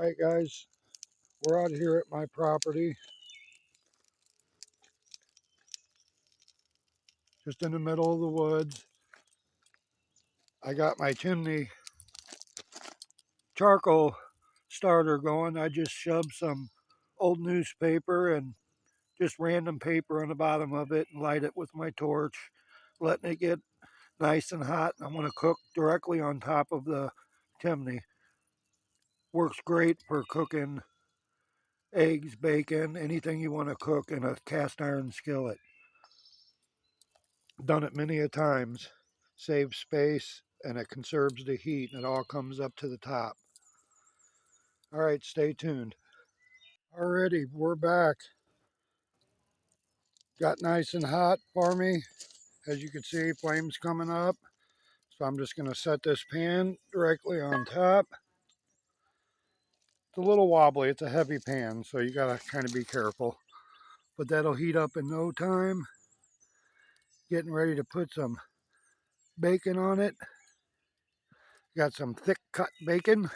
Alright guys, we're out here at my property, just in the middle of the woods. I got my chimney charcoal starter going. I just shoved some old newspaper and just random paper on the bottom of it and light it with my torch, letting it get nice and hot. I'm going to cook directly on top of the chimney. Works great for cooking eggs, bacon, anything you want to cook in a cast iron skillet. Done it many a times. Saves space and it conserves the heat, and it all comes up to the top. All right, stay tuned. Alrighty, we're back. Got nice and hot for me. As you can see, flames coming up. So I'm just going to set this pan directly on top. It's a little wobbly. It's a heavy pan, so you got to kind of be careful. But that'll heat up in no time. Getting ready to put some bacon on it. Got some thick cut bacon.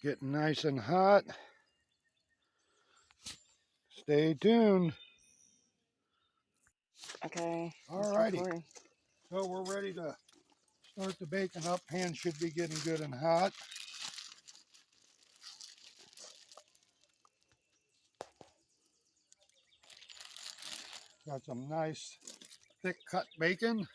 Getting nice and hot. Stay tuned. Okay. Alrighty. So we're ready to start the bacon up. Pan should be getting good and hot. Got some nice thick cut bacon.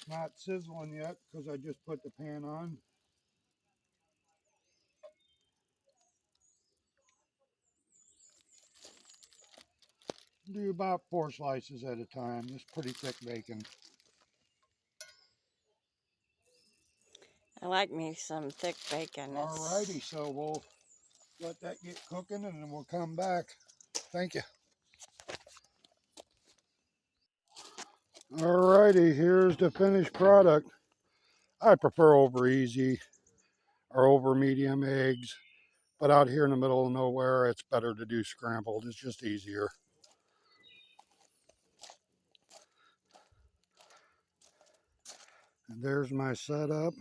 Not sizzling yet because I just put the pan on. Do about 4 slices at a time. It's pretty thick bacon. I like me some thick bacon. Alrighty, so we'll let that get cooking and then we'll come back. Thank you. Alrighty, here's the finished product. I prefer over easy or over medium eggs, but out here in the middle of nowhere, it's better to do scrambled. It's just easier. And there's my setup.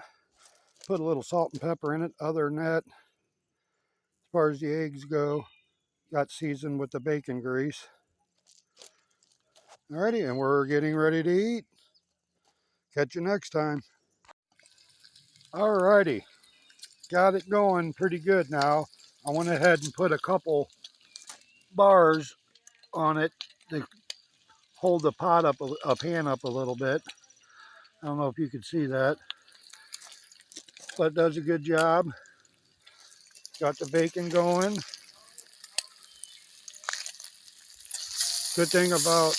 Put a little salt and pepper in it. Other than that, as far as the eggs go, got seasoned with the bacon grease. Alrighty, and we're getting ready to eat. Catch you next time. Alrighty, got it going pretty good now. I went ahead and put a couple bars on it to hold the pot up, a pan up a little bit. I don't know if you can see that, but it does a good job. Got the bacon going. Good thing about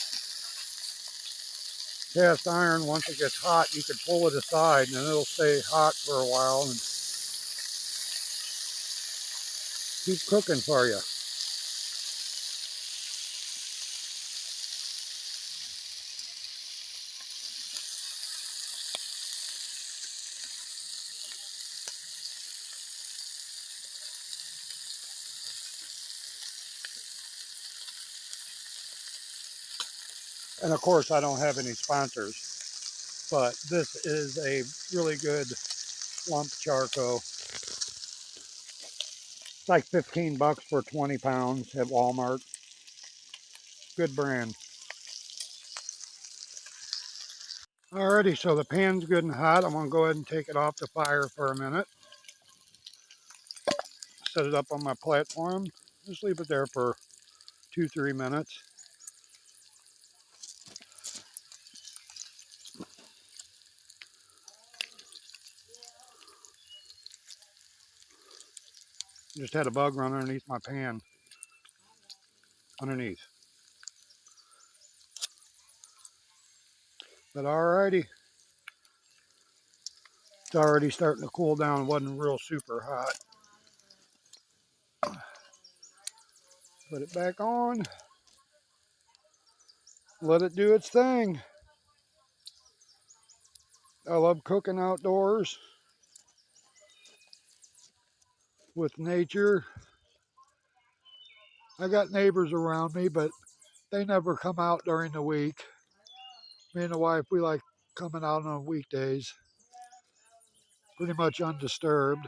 cast iron, once it gets hot, you can pull it aside and it'll stay hot for a while and keep cooking for you. And of course, I don't have any sponsors, but this is a really good lump charcoal. It's like 15 bucks for 20 pounds at Walmart. Good brand. Alrighty, so the pan's good and hot. I'm gonna go ahead and take it off the fire for a minute. Set it up on my platform. Just leave it there for 2-3 minutes. Just had a bug run underneath my pan. Underneath. But alrighty. It's already starting to cool down. It wasn't real super hot. Put it back on. Let it do its thing. I love cooking outdoors with nature. I got neighbors around me, but they never come out during the week. Me and the wife, we like coming out on weekdays, pretty much undisturbed.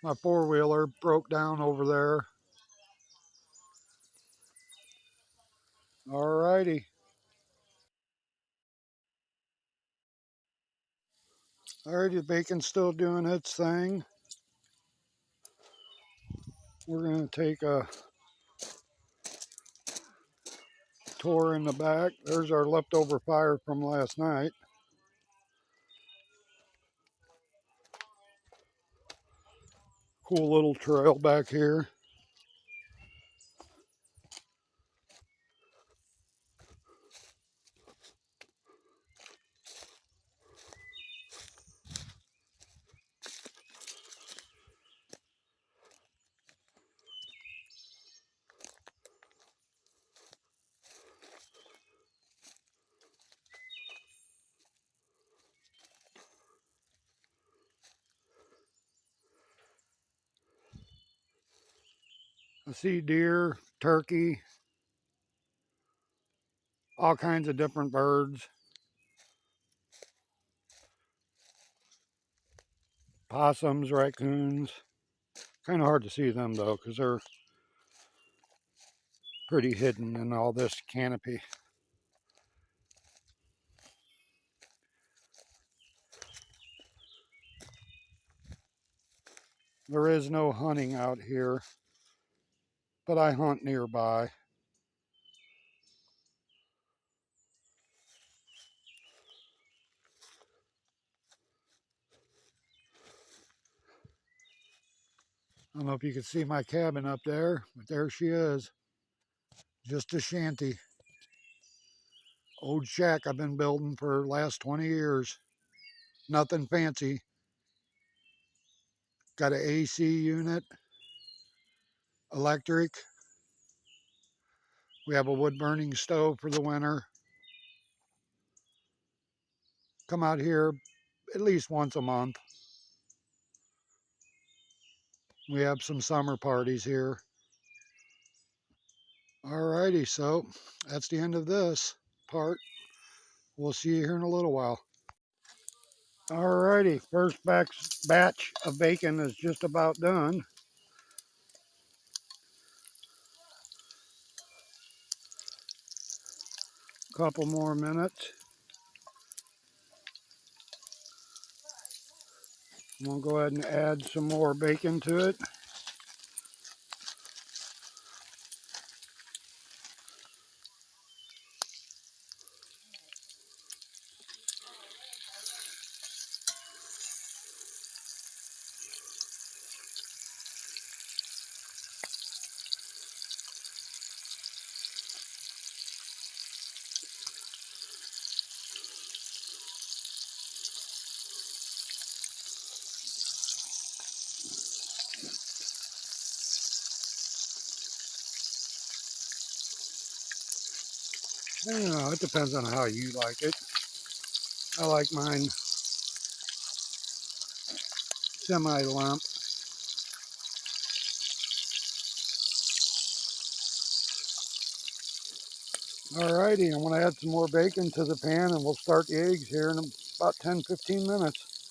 My four-wheeler broke down over there. Alrighty. Alrighty, the bacon's still doing its thing. We're going to take a tour in the back. There's our leftover fire from last night. Cool little trail back here. I see deer, turkey, all kinds of different birds. Possums, raccoons. Kind of hard to see them though, because they're pretty hidden in all this canopy. There is no hunting out here, but I hunt nearby. I don't know if you can see my cabin up there, but there she is. Just a shanty. Old shack I've been building for the last 20 years. Nothing fancy. Got an AC unit, electric. We have a wood burning stove for the winter. Come out here at least once a month. We have some summer parties here. Alrighty, so that's the end of this part. We'll see you here in a little while. Alrighty, first batch of bacon is just about done. Couple more minutes. We'll go ahead and add some more bacon to it. I don't know, it depends on how you like it. I like mine semi-lump. Alrighty, I'm going to add some more bacon to the pan and we'll start the eggs here in about 10-15 minutes.